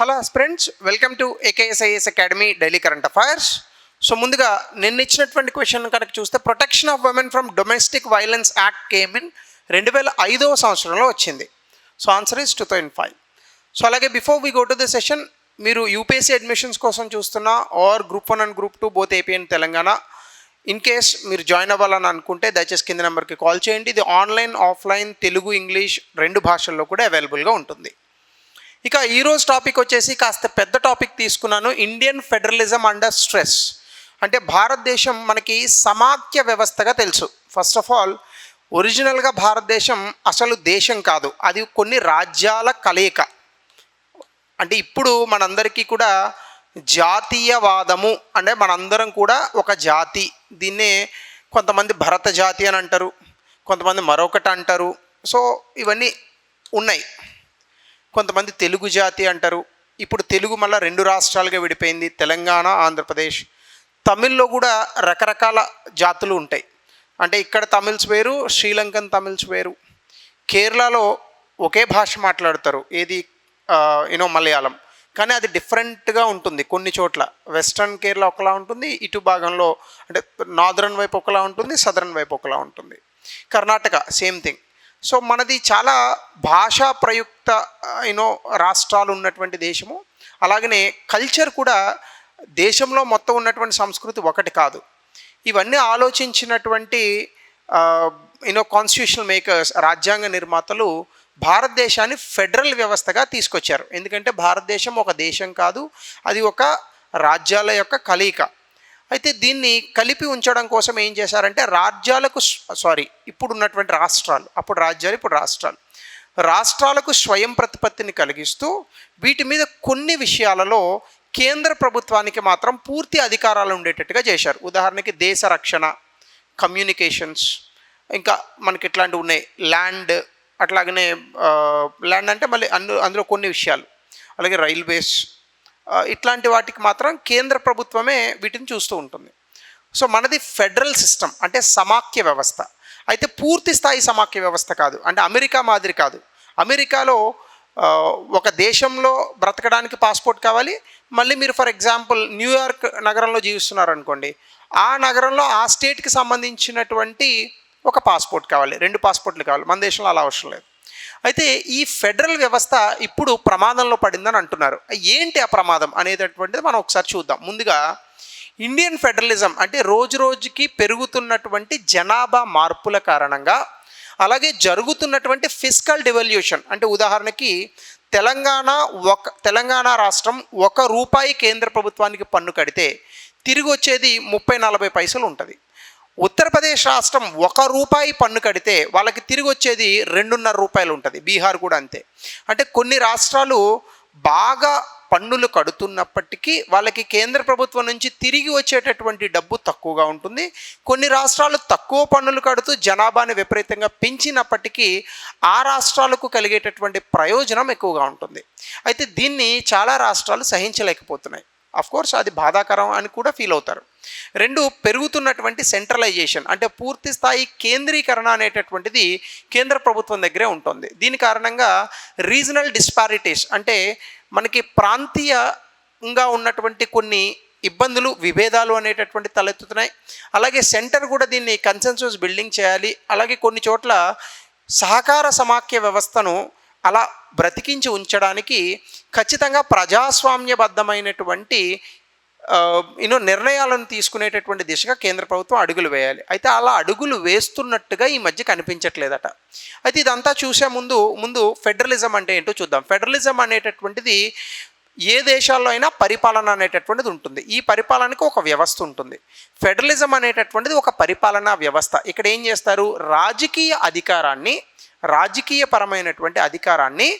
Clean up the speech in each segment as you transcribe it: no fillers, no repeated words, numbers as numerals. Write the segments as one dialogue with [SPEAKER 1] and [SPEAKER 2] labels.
[SPEAKER 1] Hello friends, welcome to AKSIS academy daily current affairs. So ముందుగా నిన్న ఇచ్చినటువంటి question కనుక చూస్తే protection of women from domestic violence act came in 2005వ సంవత్సరంలో వచ్చింది. So answer is 2005. సో అలాగే before we go to the session, మీరు యూపీఎస్సీ అడ్మిషన్స్ కోసం చూస్తున్నా or group 1 and group 2 both AP and Telangana in case మీరు జాయిన్ అవ్వాలని అనుకుంటే దయచేసి కింద నెంబర్కి కాల్ చేయండి. ఇది ఆన్లైన్, ఆఫ్లైన్, తెలుగు, ఇంగ్లీష్ రెండు భాషల్లో కూడా అవైలబుల్గా ఉంటుంది. ఇక ఈరోజు టాపిక్ వచ్చేసి కాస్త పెద్ద టాపిక్ తీసుకున్నాను, ఇండియన్ ఫెడరలిజం అండర్ స్ట్రెస్. అంటే భారతదేశం మనకి సమాఖ్య వ్యవస్థగా తెలుసు. ఫస్ట్ ఆఫ్ ఆల్, ఒరిజినల్గా భారతదేశం అసలు దేశం కాదు, అది కొన్ని రాజ్యాల కలయిక. అంటే ఇప్పుడు మనందరికీ కూడా జాతీయవాదము అంటే మనందరం కూడా ఒక జాతి. దీన్నే కొంతమంది భరత జాతి అని అంటారు, కొంతమంది మరొకటి అంటారు. సో ఇవన్నీ ఉన్నాయి. కొంతమంది తెలుగు జాతి అంటారు. ఇప్పుడు తెలుగు మళ్ళీ 2 రాష్ట్రాలుగా విడిపోయింది, తెలంగాణ, ఆంధ్రప్రదేశ్. తమిళ్లో కూడా రకరకాల జాతులు ఉంటాయి. అంటే ఇక్కడ తమిళ్స్ వేరు, శ్రీలంకన్ తమిళ్స్ వేరు. కేరళలో ఒకే భాష మాట్లాడతారు, ఏది మలయాళం, కానీ అది డిఫరెంట్గా ఉంటుంది. కొన్ని చోట్ల వెస్ట్రన్ కేరళ ఒకలా ఉంటుంది, ఇటు భాగంలో అంటే నార్దర్న్ వైపు ఒకలా ఉంటుంది, సదరన్ వైపు ఒకలా ఉంటుంది. Karnataka same thing. సో మనది చాలా భాషా ప్రయుక్త రాష్ట్రాలు ఉన్నటువంటి దేశము. అలాగనే కల్చర్ కూడా దేశంలో మొత్తం ఉన్నటువంటి సంస్కృతి ఒకటి కాదు. ఇవన్నీ ఆలోచించినటువంటి కాన్స్టిట్యూషనల్ మేకర్స్, రాజ్యాంగ నిర్మాతలు భారతదేశాన్ని ఫెడరల్ వ్యవస్థగా తీసుకొచ్చారు. ఎందుకంటే భారతదేశం ఒక దేశం కాదు, అది ఒక రాజ్యాల యొక్క కలయిక. అయితే దీన్ని కలిపి ఉంచడం కోసం ఏం చేశారంటే ఇప్పుడు ఉన్నటువంటి రాష్ట్రాలు, అప్పుడు రాజ్యాలు, ఇప్పుడు రాష్ట్రాలకు స్వయం ప్రతిపత్తిని కలిగిస్తూ వీటి మీద కొన్ని విషయాలలో కేంద్ర ప్రభుత్వానికి మాత్రం పూర్తి అధికారాలు ఉండేటట్టుగా చేశారు. ఉదాహరణకి దేశ రక్షణ, కమ్యూనికేషన్స్, ఇంకా మనకి ఇట్లాంటివి ఉన్నాయి, ల్యాండ్. అట్లాగనే ల్యాండ్ అంటే మళ్ళీ అందులో కొన్ని విషయాలు, అలాగే రైల్వేస్, ఇట్లాంటి వాటికి మాత్రం కేంద్ర ప్రభుత్వమే వీటిని చూస్తూ ఉంటుంది. సో మనది ఫెడరల్ సిస్టమ్, అంటే సమాఖ్య వ్యవస్థ. అయితే పూర్తి స్థాయి సమాఖ్య వ్యవస్థ కాదు, అంటే అమెరికా మాదిరి కాదు. అమెరికాలో ఒక దేశంలో బ్రతకడానికి పాస్పోర్ట్ కావాలి. మళ్ళీ మీరు ఫర్ ఎగ్జాంపుల్ న్యూయార్క్ నగరంలో జీవిస్తున్నారనుకోండి, ఆ నగరంలో ఆ స్టేట్కి సంబంధించినటువంటి ఒక పాస్పోర్ట్ కావాలి, 2 పాస్పోర్ట్లు కావాలి. మన దేశంలో అలా అవసరం లేదు. అయితే ఈ ఫెడరల్ వ్యవస్థ ఇప్పుడు ప్రమాదంలో పడిందని అంటున్నారు. ఏంటి ఆ ప్రమాదం అనేటటువంటిది మనం ఒకసారి చూద్దాం. ముందుగా ఇండియన్ ఫెడరలిజం అంటే రోజు రోజుకి పెరుగుతున్నటువంటి జనాభా మార్పుల కారణంగా, అలాగే జరుగుతున్నటువంటి ఫిస్కల్ డివల్యూషన్. అంటే ఉదాహరణకి తెలంగాణ రాష్ట్రం ₹1 కేంద్ర ప్రభుత్వానికి పన్ను కడితే తిరిగి వచ్చేది 30-40 పైసలు ఉంటుంది. ఉత్తరప్రదేశ్ రాష్ట్రం ₹1 పన్ను కడితే వాళ్ళకి తిరిగి వచ్చేది ₹2.5 ఉంటుంది. బీహార్ కూడా అంతే. అంటే కొన్ని రాష్ట్రాలు బాగా పన్నులు కడుతున్నప్పటికీ వాళ్ళకి కేంద్ర ప్రభుత్వం నుంచి తిరిగి వచ్చేటటువంటి డబ్బు తక్కువగా ఉంటుంది. కొన్ని రాష్ట్రాలు తక్కువ పన్నులు కడుతూ జనాభాని విపరీతంగా పెంచినప్పటికీ ఆ రాష్ట్రాలకు కలిగేటటువంటి ప్రయోజనం ఎక్కువగా ఉంటుంది. అయితే దీన్ని చాలా రాష్ట్రాలు సహించలేకపోతున్నాయి. అఫ్కోర్స్ అది బాధాకరం అని కూడా ఫీల్ అవుతారు. 2, పెరుగుతున్నటువంటి సెంట్రలైజేషన్, అంటే పూర్తి స్థాయి కేంద్రీకరణ అనేటటువంటిది కేంద్ర ప్రభుత్వం దగ్గరే ఉంటుంది. దీని కారణంగా రీజనల్ డిస్పారిటీస్, అంటే మనకి ప్రాంతీయంగా ఉన్నటువంటి కొన్ని ఇబ్బందులు, విభేదాలు అనేటటువంటి తలెత్తుతున్నాయి. అలాగే సెంటర్ కూడా దీన్ని కన్సెన్సస్ బిల్డింగ్ చేయాలి. అలాగే కొన్ని చోట్ల సహకార సమాఖ్య వ్యవస్థను అలా బ్రతికించి ఉంచడానికి ఖచ్చితంగా ప్రజాస్వామ్యబద్ధమైనటువంటి నిర్ణయాలను తీసుకునేటటువంటి దిశగా కేంద్ర ప్రభుత్వం అడుగులు వేయాలి. అయితే అలా అడుగులు వేస్తున్నట్టుగా ఈ మధ్య కనిపించట్లేదట. అయితే ఇదంతా చూసే ముందు ఫెడరలిజం అంటే ఏంటో చూద్దాం. ఫెడరలిజం అనేటటువంటిది ఏ దేశాల్లో అయినా పరిపాలన అనేటటువంటిది ఉంటుంది. ఈ పరిపాలనకు ఒక వ్యవస్థ ఉంటుంది. ఫెడరలిజం అనేటటువంటిది ఒక పరిపాలనా వ్యవస్థ. ఇక్కడ ఏం చేస్తారు, రాజకీయపరమైనటువంటి అధికారాన్ని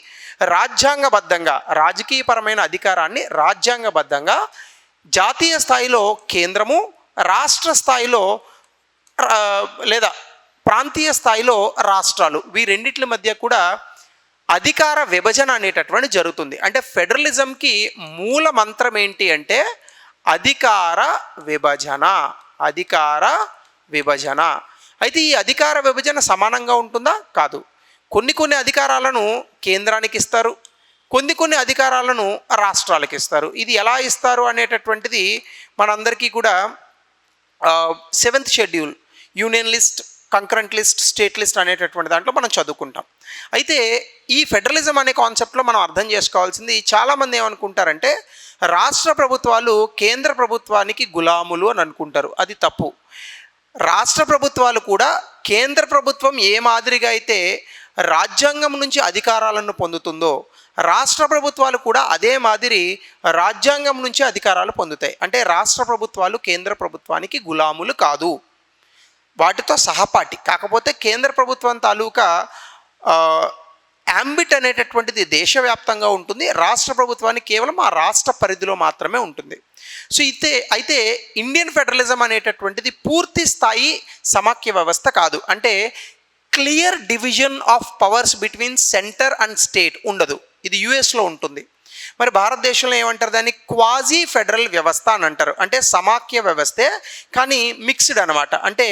[SPEAKER 1] రాజ్యాంగబద్ధంగా జాతీయ స్థాయిలో కేంద్రము, రాష్ట్ర స్థాయిలో లేదా ప్రాంతీయ స్థాయిలో రాష్ట్రాలు, వీరెండిట్ల మధ్య కూడా అధికార విభజన అనేటటువంటి జరుగుతుంది. అంటే ఫెడరలిజంకి మూల మంత్రం ఏంటి అంటే అధికార విభజన. అయితే ఈ అధికార విభజన సమానంగా ఉంటుందా? కాదు. కొన్ని అధికారాలను కేంద్రానికి ఇస్తారు, కొన్ని అధికారాలను రాష్ట్రాలకు ఇస్తారు. ఇది ఎలా ఇస్తారు అనేటటువంటిది మనందరికీ కూడా 7th schedule union list, concurrent list, state list అనేటటువంటి దాంట్లో మనం చదువుకుంటాం. అయితే ఈ ఫెడరలిజం అనే కాన్సెప్ట్లో మనం అర్థం చేసుకోవాల్సింది, చాలామంది ఏమనుకుంటారంటే రాష్ట్ర ప్రభుత్వాలు కేంద్ర ప్రభుత్వానికి గులాములు అని అనుకుంటారు. అది తప్పు. రాష్ట్ర ప్రభుత్వాలు కూడా కేంద్ర ప్రభుత్వం ఏ మాదిరిగా అయితే రాజ్యాంగం నుంచి అధికారాలను పొందుతుందో రాష్ట్ర ప్రభుత్వాలు కూడా అదే మాదిరి రాజ్యాంగం నుంచి అధికారాలు పొందుతాయి. అంటే రాష్ట్ర ప్రభుత్వాలు కేంద్ర ప్రభుత్వానికి గులాములు కాదు, వాటితో సహపాఠి. కాకపోతే కేంద్ర ప్రభుత్వం తాలూకా యాంబిట్ అనేటటువంటిది దేశవ్యాప్తంగా ఉంటుంది, రాష్ట్ర ప్రభుత్వానికి కేవలం ఆ రాష్ట్ర పరిధిలో మాత్రమే ఉంటుంది. సో అయితే ఇండియన్ ఫెడరలిజం అనేటటువంటిది పూర్తి స్థాయి సమాఖ్య వ్యవస్థ కాదు. అంటే clear division of powers between centre and state ఉండదు. ఇది యుఎస్లో ఉంటుంది. మరి భారతదేశంలో ఏమంటారు దాన్ని? క్వాజీ ఫెడరల్ వ్యవస్థ అని అంటారు. అంటే సమాఖ్య వ్యవస్థే కానీ మిక్స్డ్ అనమాట. అంటే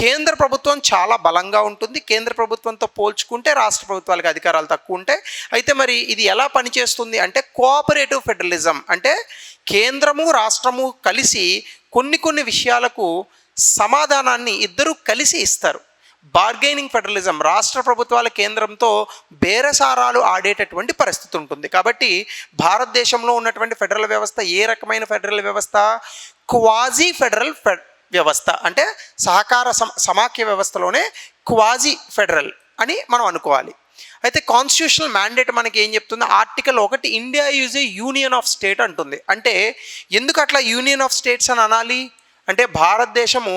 [SPEAKER 1] కేంద్ర ప్రభుత్వం చాలా బలంగా ఉంటుంది, కేంద్ర ప్రభుత్వంతో పోల్చుకుంటే రాష్ట్ర ప్రభుత్వాలకు అధికారాలు తక్కువ ఉంటాయి. అయితే మరి ఇది ఎలా పనిచేస్తుంది అంటే కోఆపరేటివ్ ఫెడరలిజం. అంటే కేంద్రము రాష్ట్రము కలిసి కొన్ని విషయాలకు సమాధానాన్ని ఇద్దరూ కలిసి ఇస్తారు. బార్గెనింగ్ ఫెడరలిజం, రాష్ట్ర ప్రభుత్వాల కేంద్రంతో బేరసారాలు ఆడేటటువంటి పరిస్థితి ఉంటుంది. కాబట్టి భారతదేశంలో ఉన్నటువంటి ఫెడరల్ వ్యవస్థ ఏ రకమైన ఫెడరల్ వ్యవస్థ? క్వాజీ ఫెడరల్ వ్యవస్థ. అంటే సహకార సమాఖ్య వ్యవస్థలోనే క్వాజీ ఫెడరల్ అని మనం అనుకోవాలి. అయితే కాన్స్టిట్యూషనల్ మ్యాండేట్ మనకి ఏం చెప్తుంది? Article 1 India is A union of state అంటుంది. అంటే ఎందుకు అట్లా యూనియన్ ఆఫ్ స్టేట్స్ అని అనాలి? అంటే భారతదేశము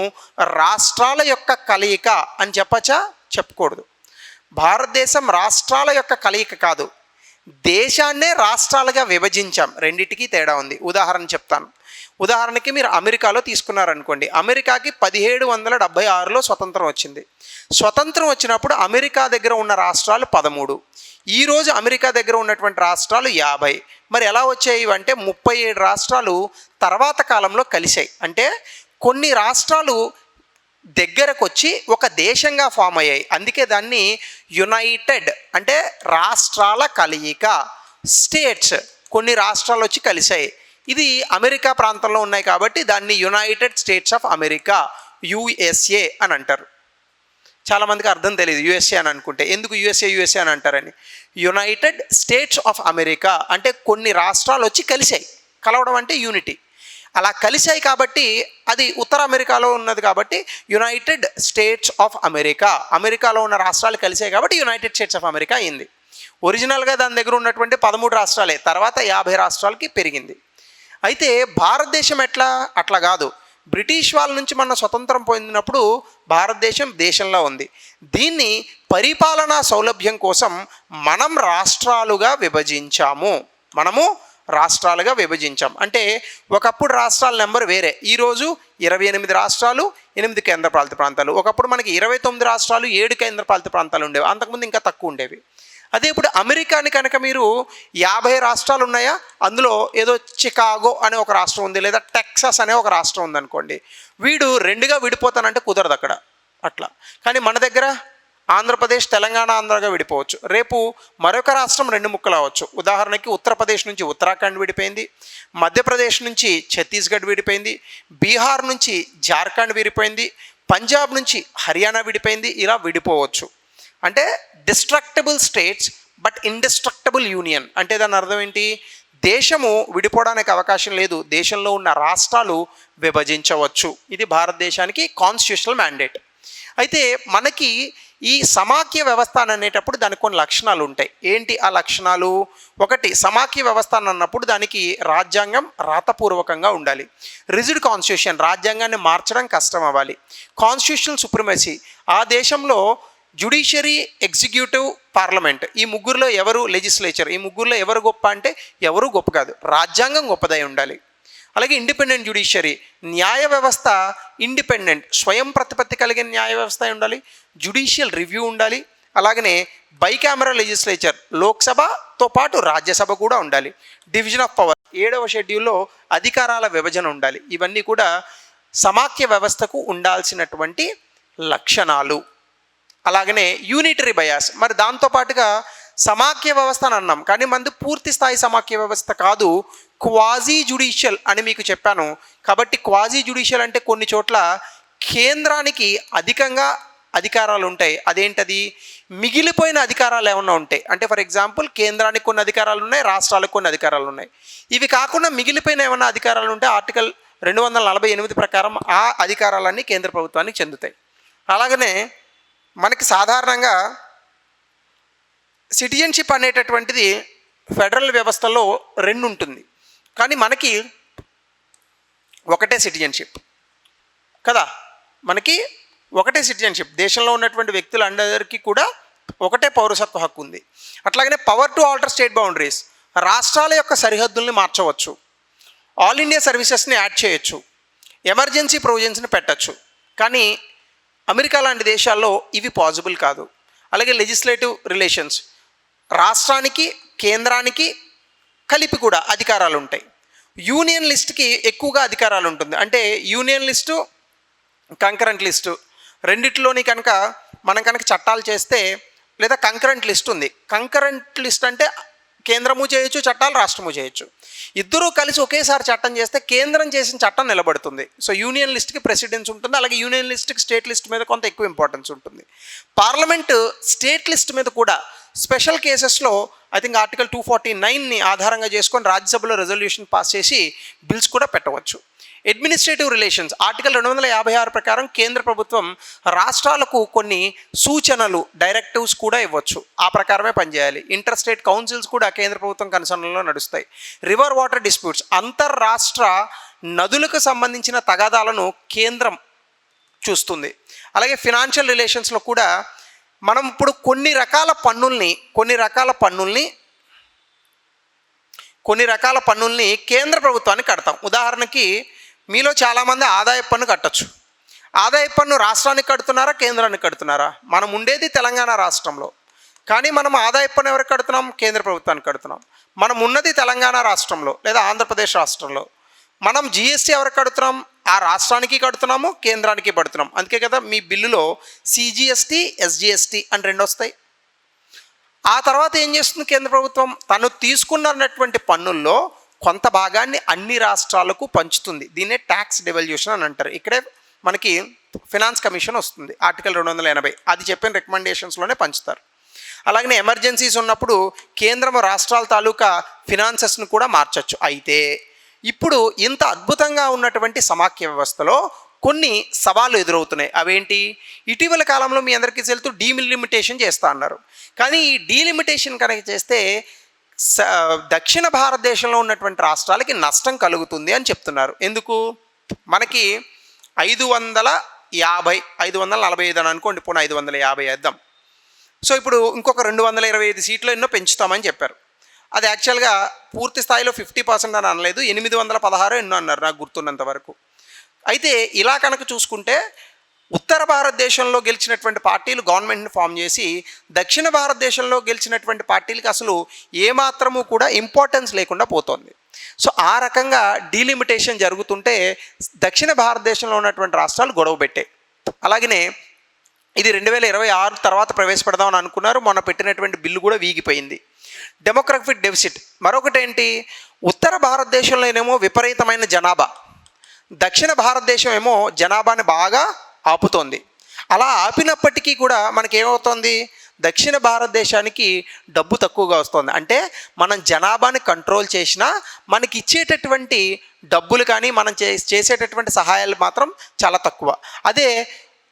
[SPEAKER 1] రాష్ట్రాల యొక్క కలయిక అని చెప్పచ్చా? చెప్పకూడదు. భారతదేశం రాష్ట్రాల యొక్క కలయిక కాదు, దేశాన్నే రాష్ట్రాలుగా విభజించాం. రెండింటికి తేడా ఉంది. ఉదాహరణ చెప్తాను. ఉదాహరణకి మీరు అమెరికాలో తీసుకున్నారనుకోండి. అమెరికాకి 1776లో స్వతంత్రం వచ్చింది. స్వతంత్రం వచ్చినప్పుడు అమెరికా దగ్గర ఉన్న రాష్ట్రాలు 13. ఈరోజు అమెరికా దగ్గర ఉన్నటువంటి రాష్ట్రాలు 50. మరి ఎలా వచ్చాయి అంటే 37 రాష్ట్రాలు తర్వాత కాలంలో కలిశాయి. అంటే కొన్ని రాష్ట్రాలు దగ్గరకు వచ్చి ఒక దేశంగా ఫామ్ అయ్యాయి. అందుకే దాన్ని యునైటెడ్ అంటే రాష్ట్రాల కలయిక, స్టేట్స్. కొన్ని రాష్ట్రాలు వచ్చి కలిశాయి. ఇది అమెరికా ప్రాంతంలో ఉన్నాయి కాబట్టి దాన్ని United states of America, USA అని అంటారు. చాలామందికి అర్థం తెలియదు యుఎస్ఏ అని అనుకుంటే. ఎందుకు యుఎస్ఏ అని అంటారని? యునైటెడ్ స్టేట్స్ ఆఫ్ అమెరికా అంటే కొన్ని రాష్ట్రాలు వచ్చి కలిశాయి. కలవడం అంటే యూనిటీ. అలా కలిశాయి కాబట్టి అది ఉత్తర అమెరికాలో ఉన్నది కాబట్టి యునైటెడ్ స్టేట్స్ ఆఫ్ అమెరికా. అమెరికాలో ఉన్న రాష్ట్రాలు కలిశాయి కాబట్టి యునైటెడ్ స్టేట్స్ ఆఫ్ అమెరికా అయింది. ఒరిజినల్గా దాని దగ్గర ఉన్నటువంటి 13 రాష్ట్రాలే, తర్వాత 50 రాష్ట్రాలకి పెరిగింది. అయితే భారతదేశం అట్లా కాదు. బ్రిటిష్ వాళ్ళ నుంచి మన స్వతంత్రం పొందినప్పుడు భారతదేశం దేశంలో ఉంది. దీన్ని పరిపాలనా సౌలభ్యం కోసం మనం రాష్ట్రాలుగా విభజించాం. అంటే ఒకప్పుడు రాష్ట్రాల నెంబర్ వేరే. ఈరోజు 28 రాష్ట్రాలు, 8 కేంద్రపాలిత ప్రాంతాలు. ఒకప్పుడు మనకి 29 రాష్ట్రాలు, 7 కేంద్రపాలిత ప్రాంతాలు ఉండేవి. అంతకుముందు ఇంకా తక్కువ ఉండేవి. అదే ఇప్పుడు అమెరికాని కనుక మీరు 50 రాష్ట్రాలు ఉన్నాయా, అందులో ఏదో చికాగో అనే ఒక రాష్ట్రం ఉంది, లేదా టెక్సాస్ అనే ఒక రాష్ట్రం ఉందనుకోండి. వీడు 2గా విడిపోతానంటే కుదరదు అక్కడ అట్లా. కానీ మన దగ్గర ఆంధ్రప్రదేశ్, తెలంగాణ, ఆంధ్రగా విడిపోవచ్చు. రేపు మరొక రాష్ట్రం 2 ముక్కలు అవ్వచ్చు. ఉదాహరణకి ఉత్తరప్రదేశ్ నుంచి ఉత్తరాఖండ్ విడిపోయింది, మధ్యప్రదేశ్ నుంచి ఛత్తీస్గఢ్ విడిపోయింది, బీహార్ నుంచి జార్ఖండ్ విడిపోయింది, పంజాబ్ నుంచి హర్యానా విడిపోయింది. ఇలా విడిపోవచ్చు. అంటే destructible states but indestructible union. అంటే దాని అర్థం ఏంటి? దేశము విడిపోవడానికి అవకాశం లేదు, దేశంలో ఉన్న రాష్ట్రాలు విభజించవచ్చు. ఇది భారతదేశానికి కాన్స్టిట్యూషనల్ మ్యాండేట్. అయితే మనకి ఈ సమాఖ్య వ్యవస్థ అని అనేటప్పుడు దానికి కొన్ని లక్షణాలు ఉంటాయి. ఏంటి ఆ లక్షణాలు? ఒకటి, సమాఖ్య వ్యవస్థ అని అన్నప్పుడు దానికి రాజ్యాంగం రాతపూర్వకంగా ఉండాలి. రిజిడ్ కాన్స్టిట్యూషన్, రాజ్యాంగాన్ని మార్చడం కష్టం అవ్వాలి. కాన్స్టిట్యూషనల్ సుప్రిమసీ, ఆ దేశంలో జ్యుడిషియరీ, ఎగ్జిక్యూటివ్, పార్లమెంట్, ఈ ముగ్గురులో ఎవరు లెజిస్లేచర్, ఈ ముగ్గురులో ఎవరు గొప్ప అంటే ఎవరు గొప్ప కాదు, రాజ్యాంగం గొప్పదై ఉండాలి. అలాగే ఇండిపెండెంట్ జ్యుడిషియరీ, న్యాయ వ్యవస్థ ఇండిపెండెంట్, స్వయం ప్రతిపత్తి కలిగిన న్యాయ వ్యవస్థ ఉండాలి. జ్యుడిషియల్ రివ్యూ ఉండాలి. అలాగనే బైకామరా లెజిస్లేచర్, లోక్సభతో పాటు రాజ్యసభ కూడా ఉండాలి. డివిజన్ ఆఫ్ పవర్ 7వ షెడ్యూల్లో అధికారాల విభజన ఉండాలి. ఇవన్నీ కూడా సమాఖ్య వ్యవస్థకు ఉండాల్సినటువంటి లక్షణాలు. అలాగనే యూనిటరీ బయాస్, మరి దాంతోపాటుగా సమాఖ్య వ్యవస్థ అని అన్నాం, కానీ మనది పూర్తి స్థాయి సమాఖ్య వ్యవస్థ కాదు, క్వాజీ జ్యుడిషియల్ అని మీకు చెప్పాను. కాబట్టి క్వాజీ జ్యుడిషియల్ అంటే కొన్ని చోట్ల కేంద్రానికి అధికంగా అధికారాలు ఉంటాయి. అదేంటది? మిగిలిపోయిన అధికారాలు ఏమన్నా ఉంటాయి అంటే, ఫర్ ఎగ్జాంపుల్ కేంద్రానికి కొన్ని అధికారాలు ఉన్నాయి, రాష్ట్రాలకు కొన్ని అధికారాలు ఉన్నాయి. ఇవి కాకుండా మిగిలిపోయిన ఏమన్నా అధికారాలు ఉంటే ఆర్టికల్ 248 ప్రకారం ఆ అధికారాలన్నీ కేంద్ర ప్రభుత్వానికి చెందుతాయి. అలాగనే మనకి సాధారణంగా సిటిజన్షిప్ అనేటటువంటిది ఫెడరల్ వ్యవస్థలో 2 ఉంటుంది, కానీ మనకి ఒకటే సిటిజన్షిప్ కదా. మనకి ఒకటే సిటిజన్షిప్, దేశంలో ఉన్నటువంటి వ్యక్తులందరికీ కూడా ఒకటే పౌరసత్వ హక్కు ఉంది. అట్లాగనే power to alter state boundaries, రాష్ట్రాల యొక్క సరిహద్దుల్ని మార్చవచ్చు, ఆల్ ఇండియా సర్వీసెస్ని యాడ్ చేయొచ్చు, ఎమర్జెన్సీ ప్రొవిజన్స్ని పెట్టచ్చు. కానీ అమెరికా లాంటి దేశాల్లో ఇవి పాసిబుల్ కాదు. అలాగే లెజిస్లేటివ్ రిలేషన్స్, రాష్ట్రానికి కేంద్రానికి కలిపి కూడా అధికారాలు ఉంటాయి. యూనియన్ లిస్ట్కి ఎక్కువగా అధికారాలు ఉంటుంది. అంటే యూనియన్ లిస్టు, కంకరెంట్ లిస్టు రెండిట్లోని కనుక మనం కనుక చట్టాలు చేస్తే, లేదా కంకరెంట్ లిస్ట్ ఉంది. కంకరెంట్ లిస్ట్ అంటే కేంద్రము చేయొచ్చు, చట్టాలు రాష్ట్రము చేయొచ్చు. ఇద్దరూ కలిసి ఒకేసారి చట్టం చేస్తే కేంద్రం చేసిన చట్టం నిలబడుతుంది. సో యూనియన్ లిస్ట్కి ప్రెసిడెన్స్ ఉంటుంది. అలాగే యూనియన్ లిస్ట్కి స్టేట్ లిస్ట్ మీద కొంత ఎక్కువ ఇంపార్టెన్స్ ఉంటుంది. పార్లమెంటు స్టేట్ లిస్ట్ మీద కూడా స్పెషల్ కేసెస్లో ఐ థింక్ ఆర్టికల్ 249ని ఆధారంగా చేసుకొని రాజ్యసభలో రెజల్యూషన్ పాస్ చేసి బిల్స్ కూడా పెట్టవచ్చు. అడ్మినిస్ట్రేటివ్ రిలేషన్స్, ఆర్టికల్ 256 ప్రకారం కేంద్ర ప్రభుత్వం రాష్ట్రాలకు కొన్ని సూచనలు, డైరెక్టివ్స్ కూడా ఇవ్వచ్చు. ఆ ప్రకారమే పనిచేయాలి. ఇంటర్ స్టేట్ కౌన్సిల్స్ కూడా కేంద్ర ప్రభుత్వం కన్సర్న్లో నడుస్తాయి. రివర్ వాటర్ డిస్ప్యూట్స్, అంతర్రాష్ట్ర నదులకు సంబంధించిన తగాదాలను కేంద్రం చూస్తుంది. అలాగే ఫినాన్షియల్ రిలేషన్స్లో కూడా మనం ఇప్పుడు కొన్ని రకాల పన్నుల్ని కేంద్ర ప్రభుత్వానికి కడతాం. ఉదాహరణకి మీలో చాలామంది ఆదాయ పన్ను కట్టచ్చు. ఆదాయ పన్ను రాష్ట్రానికి కడుతున్నారా, కేంద్రానికి కడుతున్నారా? మనం ఉండేది తెలంగాణ రాష్ట్రంలో, కానీ మనం ఆదాయ పన్ను ఎవరికి కడుతున్నాం? కేంద్ర ప్రభుత్వానికి కడుతున్నాం. మనం ఉన్నది తెలంగాణ రాష్ట్రంలో లేదా ఆంధ్రప్రదేశ్ రాష్ట్రంలో. మనం జిఎస్టీ ఎవరికి కడుతున్నాం? ఆ రాష్ట్రానికి కడుతున్నాము, కేంద్రానికి పడుతున్నాం. అందుకే కదా మీ బిల్లులో సిజిఎస్టీ, ఎస్జిఎస్టీ అని 2 వస్తాయి. ఆ తర్వాత ఏం చేస్తుంది కేంద్ర ప్రభుత్వం? తను తీసుకున్నటువంటి పన్నుల్లో కొంత భాగాన్ని అన్ని రాష్ట్రాలకు పంచుతుంది. దీన్నే ట్యాక్స్ డెవల్యూషన్ అని అంటారు. ఇక్కడే మనకి ఫినాన్స్ కమిషన్ వస్తుంది, ఆర్టికల్ 280. అది చెప్పిన రికమెండేషన్స్లోనే పంచుతారు. అలాగనే ఎమర్జెన్సీస్ ఉన్నప్పుడు కేంద్రం రాష్ట్రాల తాలూకా ఫినాన్సెస్ను కూడా మార్చచ్చు. అయితే ఇప్పుడు ఇంత అద్భుతంగా ఉన్నటువంటి సమాఖ్య వ్యవస్థలో కొన్ని సవాళ్ళు ఎదురవుతున్నాయి. అవేంటి? ఇటీవల కాలంలో మీ అందరికీ తెలుసు డీలిమిటేషన్ చేస్తా అన్నారు. కానీ ఈ డీలిమిటేషన్ కనుక చేస్తే దక్షిణ భారతదేశంలో ఉన్నటువంటి రాష్ట్రాలకి నష్టం కలుగుతుంది అని చెప్తున్నారు. ఎందుకు? మనకి 545 అని అనుకోండి, పోనీ 550 వేద్దాం. సో ఇప్పుడు ఇంకొక 225 సీట్లు ఎన్నో పెంచుతామని చెప్పారు. అది యాక్చువల్గా పూర్తి స్థాయిలో 50% అని అనలేదు, 816 ఎన్నో అన్నారు నాకు గుర్తున్నంత వరకు. అయితే ఇలా కనుక చూసుకుంటే ఉత్తర భారతదేశంలో గెలిచినటువంటి పార్టీలు గవర్నమెంట్ని ఫామ్ చేసి దక్షిణ భారతదేశంలో గెలిచినటువంటి పార్టీలకి అసలు ఏమాత్రము కూడా ఇంపార్టెన్స్ లేకుండా పోతుంది. సో ఆ రకంగా డీలిమిటేషన్ జరుగుతుంటే దక్షిణ భారతదేశంలో ఉన్నటువంటి రాష్ట్రాలు గొడవ పెట్టాయి. అలాగనే ఇది 2026 తర్వాత ప్రవేశపెడదామని అనుకున్నారు. మొన్న పెట్టినటువంటి బిల్లు కూడా వీగిపోయింది. డెమోగ్రఫిక్ డెఫిసిట్ మరొకటి ఏంటి? ఉత్తర భారతదేశంలోనేమో విపరీతమైన జనాభా, దక్షిణ భారతదేశం ఏమో జనాభాని బాగా ఆపుతోంది. అలా ఆపినప్పటికీ కూడా మనకేమవుతోంది? దక్షిణ భారతదేశానికి డబ్బు తక్కువగా వస్తుంది. అంటే మనం జనాభాని కంట్రోల్ చేసినా మనకి ఇచ్చేటటువంటి డబ్బులు కానీ మనం చేసేటటువంటి సహాయాలు మాత్రం చాలా తక్కువ. అదే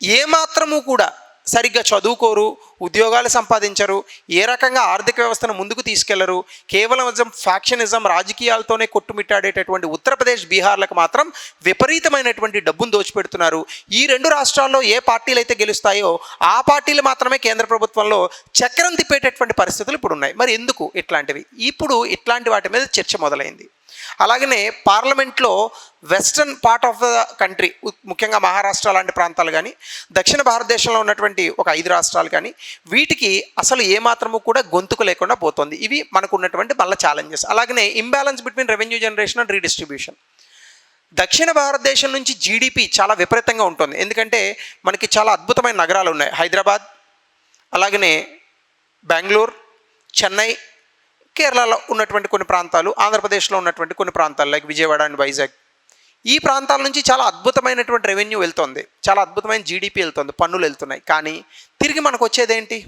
[SPEAKER 1] ఏమాత్రము కూడా సరిగ్గా చదువుకోరు, ఉద్యోగాలు సంపాదించరు, ఏ రకంగా ఆర్థిక వ్యవస్థను ముందుకు తీసుకెళ్లరు, కేవలం ఫ్యాక్షనిజం రాజకీయాలతోనే కొట్టుమిట్టాడేటటువంటి ఉత్తరప్రదేశ్, బీహార్లకు మాత్రం విపరీతమైనటువంటి డబ్బును దోచిపెడుతున్నారు. ఈ 2 రాష్ట్రాల్లో ఏ పార్టీలు అయితే గెలుస్తాయో ఆ పార్టీలు మాత్రమే కేంద్ర ప్రభుత్వంలో చక్రం తిప్పేటటువంటి పరిస్థితులు ఇప్పుడు ఉన్నాయి. మరి ఎందుకు ఇట్లాంటివి? ఇప్పుడు ఇట్లాంటి వాటి మీద చర్చ మొదలైంది. అలాగనే పార్లమెంట్లో western part of the country, ముఖ్యంగా మహారాష్ట్ర లాంటి ప్రాంతాలు కానీ, దక్షిణ భారతదేశంలో ఉన్నటువంటి ఒక 5 రాష్ట్రాలు కానీ, వీటికి అసలు ఏమాత్రము కూడా గొంతుకు లేకుండా పోతుంది. ఇవి మనకు ఉన్నటువంటి మళ్ళీ ఛాలెంజెస్. అలాగనే imbalance between revenue generation and redistribution. దక్షిణ భారతదేశం నుంచి జీడిపి చాలా విపరీతంగా ఉంటుంది. ఎందుకంటే మనకి చాలా అద్భుతమైన నగరాలు ఉన్నాయి. హైదరాబాద్, అలాగనే బెంగళూరు, చెన్నై, కేరళలో ఉన్నటువంటి కొన్ని ప్రాంతాలు, ఆంధ్రప్రదేశ్లో ఉన్నటువంటి కొన్ని ప్రాంతాలు లైక్ విజయవాడ అండ్ వైజాగ్, ఈ ప్రాంతాల నుంచి చాలా అద్భుతమైనటువంటి రెవెన్యూ వెళ్తుంది, చాలా అద్భుతమైన జీడిపి వెళ్తుంది, పన్నులు వెళ్తున్నాయి. కానీ తిరిగి మనకు వచ్చేదేంటి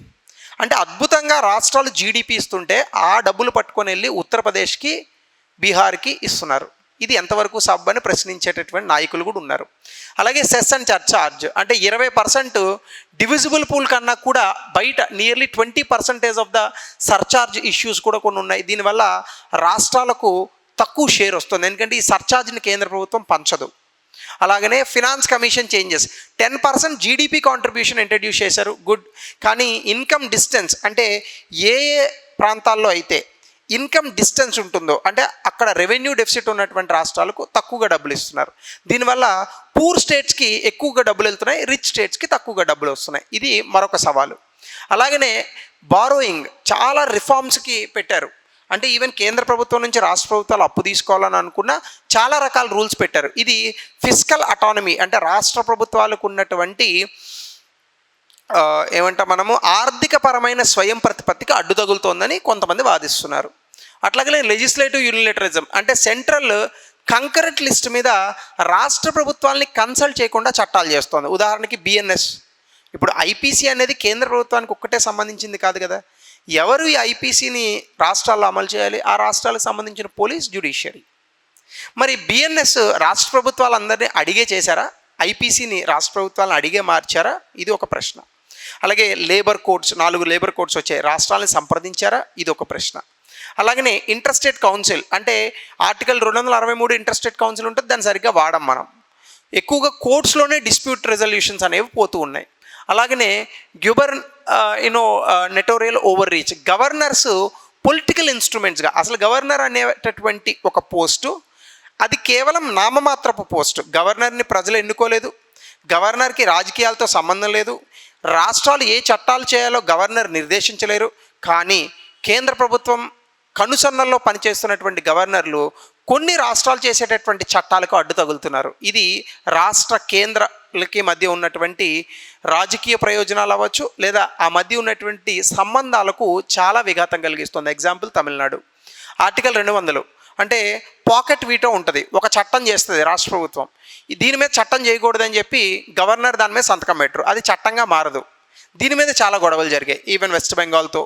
[SPEAKER 1] అంటే అద్భుతంగా రాష్ట్రాలు జీడిపి ఇస్తుంటే ఆ డబ్బులు పట్టుకొని వెళ్ళి ఉత్తరప్రదేశ్కి, బీహార్కి ఇస్తున్నారు. ఇది ఎంతవరకు సబ్ అని ప్రశ్నించేటటువంటి నాయకులు కూడా ఉన్నారు. అలాగే సెస్ అండ్ సర్చార్జ్ అంటే 20% డివిజిబుల్ పూల్ కన్నా కూడా బయట nearly 20% of the surcharge issues కూడా కొన్ని ఉన్నాయి. దీనివల్ల రాష్ట్రాలకు తక్కువ షేర్ వస్తుంది, ఎందుకంటే ఈ సర్చార్జ్ని కేంద్ర ప్రభుత్వం పంచదు. అలాగనే finance commission changes 10% GDP contribution introduce చేశారు, గుడ్. కానీ ఇన్కమ్ డిస్టెన్స్ అంటే ఏ ఏ ప్రాంతాల్లో అయితే ఇన్కమ్ డిస్టెన్స్ ఉంటుందో అంటే అక్కడ రెవెన్యూ డెఫిసిట్ ఉన్నటువంటి రాష్ట్రాలకు తక్కువగా డబ్బులు ఇస్తున్నారు. దీనివల్ల పూర్ స్టేట్స్కి ఎక్కువగా డబ్బులు వెళ్తున్నాయి, రిచ్ స్టేట్స్కి తక్కువగా డబ్బులు వస్తున్నాయి. ఇది మరొక సవాలు. అలాగనే బారోయింగ్ చాలా రిఫార్మ్స్కి పెట్టారు. అంటే ఈవెన్ కేంద్ర ప్రభుత్వం నుంచి రాష్ట్ర ప్రభుత్వాలు అప్పు తీసుకోవాలని అనుకున్న చాలా రకాల రూల్స్ పెట్టారు. ఇది ఫిస్కల్ అటానమీ అంటే రాష్ట్ర ప్రభుత్వాలకు ఉన్నటువంటి ఏమంటాం మనము ఆర్థికపరమైన స్వయం ప్రతిపత్తికి అడ్డు తగులుతోందని కొంతమంది వాదిస్తున్నారు. అట్లాగే లెజిస్లేటివ్ యూనిలేటరిజం అంటే సెంట్రల్ కంకరెంట్ లిస్ట్ మీద రాష్ట్ర ప్రభుత్వాలని కన్సల్ట్ చేయకుండా చట్టాలు చేస్తోంది. ఉదాహరణకి బిఎన్ఎస్. ఇప్పుడు ఐపీసీ అనేది కేంద్ర ప్రభుత్వానికి ఒక్కటే సంబంధించింది కాదు కదా, ఎవరు ఈ ఐపీసీని రాష్ట్రాల్లో అమలు చేయాలి? ఆ రాష్ట్రాలకు సంబంధించిన పోలీస్, జ్యుడిషియరీ. మరి బిఎన్ఎస్ రాష్ట్ర ప్రభుత్వాలందరినీ అడిగే చేశారా? ఐపీసీని రాష్ట్ర ప్రభుత్వాలను అడిగే మార్చారా? ఇది ఒక ప్రశ్న. అలాగే లేబర్ కోడ్స్, 4 లేబర్ కోడ్స్ వచ్చాయి, రాష్ట్రాలను సంప్రదించారా? ఇది ఒక ప్రశ్న. అలాగనే ఇంటర్స్టేట్ కౌన్సిల్ అంటే ఆర్టికల్ 263 ఇంటర్స్టేట్ కౌన్సిల్ ఉంటుంది, దాన్ని సరిగ్గా వాడం మనం. ఎక్కువగా కోర్ట్స్లోనే డిస్ప్యూట్ రెజల్యూషన్స్ అనేవి పోతూ ఉన్నాయి. అలాగనే నెటోరియల్ ఓవర్ రీచ్ గవర్నర్స్ పొలిటికల్ ఇన్స్ట్రుమెంట్స్గా, అసలు గవర్నర్ అనేటటువంటి ఒక పోస్టు అది కేవలం నామమాత్రపు పోస్టు. గవర్నర్ని ప్రజలు ఎన్నుకోలేదు, గవర్నర్కి రాజకీయాలతో సంబంధం లేదు, రాష్ట్రాలు ఏ చట్టాలు చేయాలో గవర్నర్ నిర్దేశించలేరు. కానీ కేంద్ర ప్రభుత్వం కనుసన్నల్లో పనిచేస్తున్నటువంటి గవర్నర్లు కొన్ని రాష్ట్రాలు చేసేటటువంటి చట్టాలకు అడ్డు తగులుతున్నారు. ఇది రాష్ట్ర కేంద్రాలకి మధ్య ఉన్నటువంటి రాజకీయ ప్రయోజనాలు అవ్వచ్చు, లేదా ఆ మధ్య ఉన్నటువంటి సంబంధాలకు చాలా విఘాతం కలిగిస్తుంది. ఎగ్జాంపుల్ తమిళనాడు. ఆర్టికల్ 200 అంటే పాకెట్ వీటో ఉంటుంది, ఒక చట్టం చేస్తుంది రాష్ట్ర ప్రభుత్వం, దీని మీద చట్టం చేయకూడదని చెప్పి గవర్నర్ దాని మీద సంతకం పెట్టరు, అది చట్టంగా మారదు. దీని మీద చాలా గొడవలు జరిగాయి, ఈవెన్ వెస్ట్ బెంగాల్తో,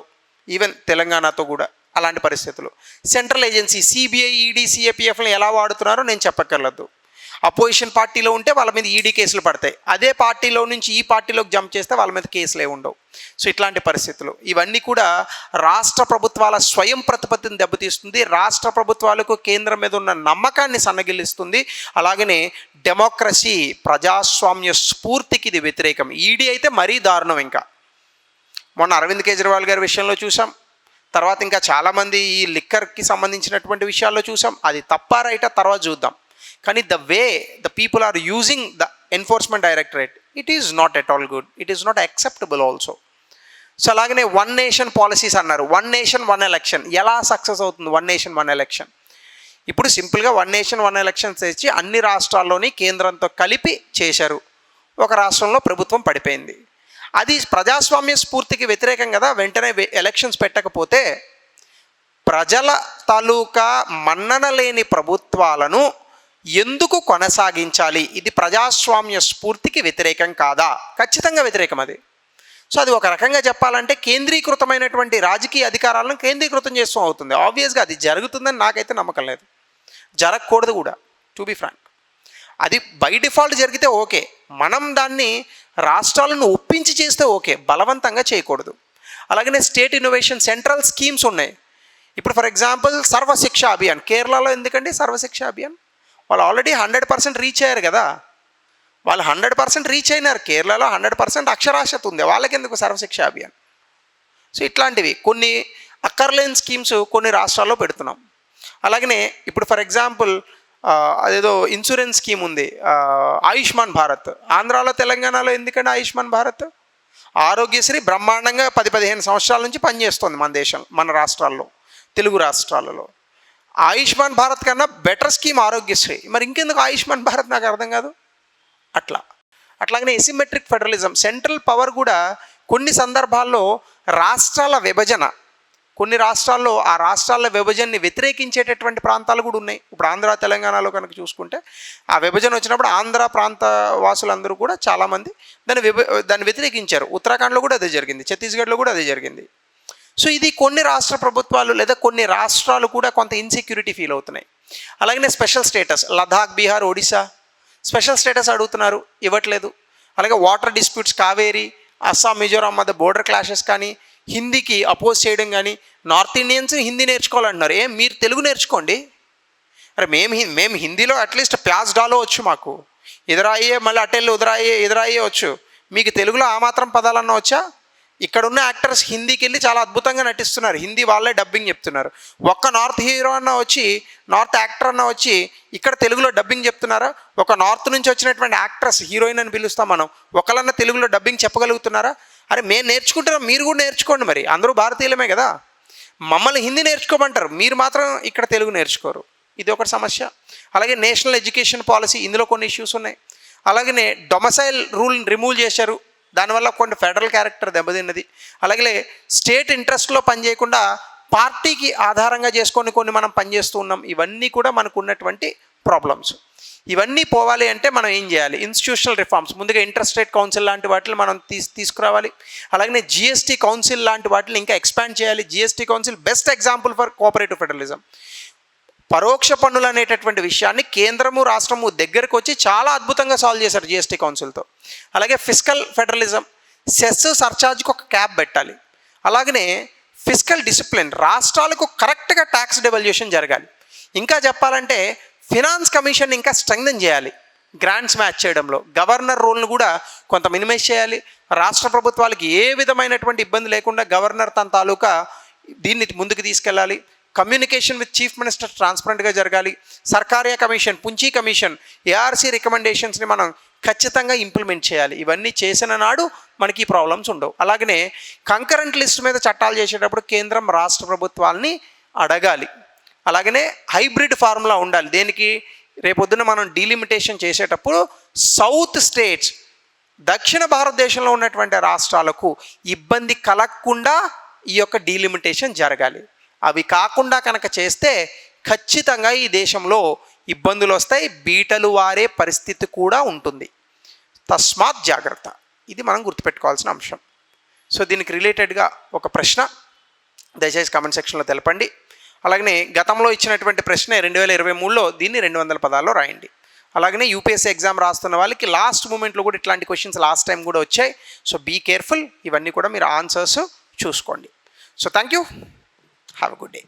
[SPEAKER 1] ఈవెన్ తెలంగాణతో కూడా అలాంటి పరిస్థితులు. సెంట్రల్ ఏజెన్సీ సిబిఐ, ఈడీ, సిఏపిఎఫ్ని ఎలా వాడుతున్నారో నేను చెప్పక్కర్లేదు. అపోజిషన్ పార్టీలో ఉంటే వాళ్ళ మీద ఈడీ కేసులు పడతాయి, అదే పార్టీలో నుంచి ఈ పార్టీలోకి జంప్ చేస్తే వాళ్ళ మీద కేసులే ఉండవు. సో ఇట్లాంటి పరిస్థితులు ఇవన్నీ కూడా రాష్ట్ర ప్రభుత్వాల స్వయం ప్రతిపత్తిని దెబ్బతీస్తుంది, రాష్ట్ర ప్రభుత్వాలకు కేంద్రం మీద ఉన్న నమ్మకాన్ని సన్నగిల్లిస్తుంది. అలాగనే డెమోక్రసీ, ప్రజాస్వామ్య స్ఫూర్తికి ఇది వ్యతిరేకం. ఈడీ అయితే మరీ దారుణం. ఇంకా మొన్న అరవింద్ కేజ్రీవాల్ గారి విషయంలో చూసాం, తర్వాత ఇంకా చాలామంది ఈ లిక్కర్కి సంబంధించినటువంటి విషయాల్లో చూసాం. అది తప్ప రైటా తర్వాత చూద్దాం. కానీ the way the people are using the enforcement directorate, it is not at all good, it is not acceptable also. So అలాగనే 1 నేషన్ పాలసీస్ అన్నారు. 1 నేషన్ 1 ఎలక్షన్ ఎలా సక్సెస్ అవుతుంది? 1 నేషన్ 1 ఎలక్షన్ ఇప్పుడు సింపుల్గా 1 నేషన్ 1 ఎలక్షన్ తెచ్చి అన్ని రాష్ట్రాల్లోని కేంద్రంతో కలిపి చేశారు. ఒక రాష్ట్రంలో ప్రభుత్వం పడిపోయింది. అది ప్రజాస్వామ్య స్ఫూర్తికి వ్యతిరేకం కదా. వెంటనే ఎలక్షన్స్ పెట్టకపోతే ప్రజల తాలూకా మన్నన లేని ప్రభుత్వాలను ఎందుకు కొనసాగించాలి? ఇది ప్రజాస్వామ్య స్ఫూర్తికి వ్యతిరేకం కాదా? ఖచ్చితంగా వ్యతిరేకం అది. సో అది ఒక రకంగా చెప్పాలంటే కేంద్రీకృతమైనటువంటి రాజకీయ అధికారాలను కేంద్రీకృతం చేస్తూ అవుతుంది. ఆబ్వియస్గా అది జరుగుతుందని నాకైతే నమ్మకం లేదు, జరగకూడదు కూడా, టు బి ఫ్రాంక్. అది బై డిఫాల్ట్ జరిగితే ఓకే, మనం దాన్ని రాష్ట్రాలను ఒప్పించి చేస్తే ఓకే, బలవంతంగా చేయకూడదు. అలాగనే స్టేట్ ఇన్నోవేషన్ సెంట్రల్ స్కీమ్స్ ఉన్నాయి. ఇప్పుడు ఫర్ ఎగ్జాంపుల్ సర్వశిక్ష అభియాన్, కేరళలో ఎందుకండి సర్వశిక్ష అభియాన్? వాళ్ళు ఆల్రెడీ 100% రీచ్ అయ్యారు కదా, వాళ్ళు 100% రీచ్ అయినారు. కేరళలో 100% అక్షరాస్యత ఉంది, వాళ్ళకి ఎందుకు సర్వశిక్ష అభియాన్? సో ఇట్లాంటివి కొన్ని అక్కర్లేని స్కీమ్స్ కొన్ని రాష్ట్రాల్లో పెడుతున్నాం. అలాగనే ఇప్పుడు ఫర్ ఎగ్జాంపుల్ అదేదో ఇన్సూరెన్స్ స్కీమ్ ఉంది, ఆయుష్మాన్ భారత్. ఆంధ్రాలో తెలంగాణలో ఎందుకంటే ఆయుష్మాన్ భారత్, ఆరోగ్యశ్రీ బ్రహ్మాండంగా 10-15 సంవత్సరాల నుంచి పనిచేస్తుంది మన దేశం, మన రాష్ట్రాల్లో, తెలుగు రాష్ట్రాలలో. ఆయుష్మాన్ భారత్ కన్నా బెటర్ స్కీమ్ ఆరోగ్యశ్రీ, మరి ఇంకెందుకు ఆయుష్మాన్ భారత్ నాకు అర్థం కాదు. అట్లాగనే ఎసిమెట్రిక్ ఫెడరలిజం, సెంట్రల్ పవర్ కూడా కొన్ని సందర్భాల్లో రాష్ట్రాల విభజన కొన్ని రాష్ట్రాల్లో ఆ రాష్ట్రాల విభజనని వ్యతిరేకించేటటువంటి ప్రాంతాలు కూడా ఉన్నాయి. ఇప్పుడు ఆంధ్ర తెలంగాణలో కనుక చూసుకుంటే ఆ విభజన వచ్చినప్పుడు ఆంధ్ర ప్రాంత వాసులందరూ కూడా చాలామంది దాన్ని వ్యతిరేకించారు. ఉత్తరాఖండ్లో కూడా అదే జరిగింది, ఛత్తీస్గఢ్లో కూడా అదే జరిగింది. సో ఇది కొన్ని రాష్ట్ర ప్రభుత్వాలు లేదా కొన్ని రాష్ట్రాలు కూడా కొంత ఇన్సెక్యూరిటీ ఫీల్ అవుతున్నాయి. అలాగనే special status Ladakh, Bihar, Odisha special status అడుగుతున్నారు, ఇవ్వట్లేదు. అలాగే వాటర్ డిస్ప్యూట్స్ కావేరీ, అస్సాం, మిజోరాం మధ్య బోర్డర్ క్లాషెస్ కానీ, హిందీకి అపోజ్ చేయడం కానీ, నార్త్ ఇండియన్స్ హిందీ నేర్చుకోవాలంటున్నారు. మీరు తెలుగు నేర్చుకోండి. అరే మేము హిందీలో అట్లీస్ట్ ప్యాస్ డాలో వచ్చు, మాకు ఎదురాయే మళ్ళీ అటెళ్ళు ఎదురాయే వచ్చు. మీకు తెలుగులో ఆ మాత్రం పదాలన్నా వచ్చా? ఇక్కడ ఉన్న యాక్టర్స్ హిందీకి వెళ్ళి చాలా అద్భుతంగా నటిస్తున్నారు, హిందీ వాళ్ళే డబ్బింగ్ చెప్తున్నారు. ఒక్క నార్త్ హీరో అన్న వచ్చి, నార్త్ యాక్టర్ అన్న వచ్చి ఇక్కడ తెలుగులో డబ్బింగ్ చెప్తున్నారా? ఒక నార్త్ నుంచి వచ్చినటువంటి యాక్ట్రెస్ హీరోయిన్ అని పిలుస్తాం మనం, ఒకళ్ళన్నా తెలుగులో డబ్బింగ్ చెప్పగలుగుతున్నారా? అరే మేము నేర్చుకుంటున్నాం, మీరు కూడా నేర్చుకోండి. మరి అందరూ భారతీయులమే కదా. మమ్మల్ని హిందీ నేర్చుకోమంటారు, మీరు మాత్రం ఇక్కడ తెలుగు నేర్చుకోరు. ఇది ఒకటి సమస్య. అలాగే నేషనల్ ఎడ్యుకేషన్ పాలసీ, ఇందులో కొన్ని ఇష్యూస్ ఉన్నాయి. అలాగనే డొమసైల్ రూల్ని రిమూవ్ చేశారు, దానివల్ల కొన్ని ఫెడరల్ క్యారెక్టర్ దెబ్బతిన్నది. అలాగే స్టేట్ ఇంట్రెస్ట్లో పనిచేయకుండా పార్టీకి ఆధారంగా చేసుకొని కొన్ని మనం పనిచేస్తూ ఉన్నాం. ఇవన్నీ కూడా మనకు ఉన్నటువంటి ప్రాబ్లమ్స్. ఇవన్నీ పోవాలి అంటే మనం ఏం చేయాలి? ఇన్స్టిట్యూషనల్ రిఫార్మ్స్, ముందుగా ఇంట్రెస్ట్ రేట్ కౌన్సిల్ లాంటి వాటిని మనం తీసుకురావాలి. అలాగే జిఎస్టీ కౌన్సిల్ లాంటి వాటిని ఇంకా ఎక్స్పాండ్ చేయాలి. GST council best example for cooperative federalism. పరోక్ష పన్నులు అనేటటువంటి విషయాన్ని కేంద్రము రాష్ట్రము దగ్గరకు వచ్చి చాలా అద్భుతంగా సాల్వ్ చేశారు జిఎస్టీ కౌన్సిల్తో. అలాగే ఫిస్కల్ ఫెడరలిజం, సెస్ సర్చార్జ్కి ఒక క్యాప్ పెట్టాలి. అలాగనే ఫిస్కల్ డిసిప్లిన్, రాష్ట్రాలకు కరెక్ట్గా ట్యాక్స్ డెవల్యూషన్ జరగాలి. ఇంకా చెప్పాలంటే ఫినాన్స్ కమిషన్ ఇంకా స్ట్రెంగ్థెన్ చేయాలి. గ్రాంట్స్ మ్యాచ్ చేయడంలో గవర్నర్ రోల్ను కూడా కొంత మినిమైజ్ చేయాలి. రాష్ట్ర ప్రభుత్వాలకి ఏ విధమైనటువంటి ఇబ్బంది లేకుండా గవర్నర్ తన తాలూకా దీన్ని ముందుకు తీసుకెళ్ళాలి. కమ్యూనికేషన్ విత్ చీఫ్ మినిస్టర్ ట్రాన్స్పరెంట్గా జరగాలి. సర్కారియా కమిషన్, పుంచీ కమిషన్, ఏఆర్సీ రికమెండేషన్స్ని మనం ఖచ్చితంగా ఇంప్లిమెంట్ చేయాలి. ఇవన్నీ చేసిన నాడు మనకి ప్రాబ్లమ్స్ ఉండవు. అలాగనే కంకరెంట్ లిస్ట్ మీద చట్టాలు చేసేటప్పుడు కేంద్రం రాష్ట్ర ప్రభుత్వాలని అడగాలి. అలాగనే హైబ్రిడ్ ఫార్ములా ఉండాలి. దేనికి? రేపొద్దున మనం డీలిమిటేషన్ చేసేటప్పుడు సౌత్ స్టేట్స్, దక్షిణ భారతదేశంలో ఉన్నటువంటి రాష్ట్రాలకు ఇబ్బంది కలగకుండా ఈ యొక్క డీలిమిటేషన్ జరగాలి. అవి కాకుండా కనుక చేస్తే ఖచ్చితంగా ఈ దేశంలో ఇబ్బందులు వస్తాయి, బీటలు వారే పరిస్థితి కూడా ఉంటుంది. తస్మాత్ జాగ్రత్త, ఇది మనం గుర్తుపెట్టుకోవాల్సిన అంశం. సో దీనికి రిలేటెడ్గా ఒక ప్రశ్న దయచేసి కామెంట్ సెక్షన్లో తెలపండి. అలాగనే గతంలో ఇచ్చినటువంటి ప్రశ్న 2023లో దీన్ని 200 పదాల్లో రాయండి. అలాగనే యూపీఎస్సీ ఎగ్జామ్ రాస్తున్న వాళ్ళకి లాస్ట్ మూమెంట్లో కూడా ఇట్లాంటి క్వశ్చన్స్ లాస్ట్ టైం కూడా వచ్చాయి. సో బీ కేర్ఫుల్, ఇవన్నీ కూడా మీరు ఆన్సర్స్ చూసుకోండి. So thank you, have a good day.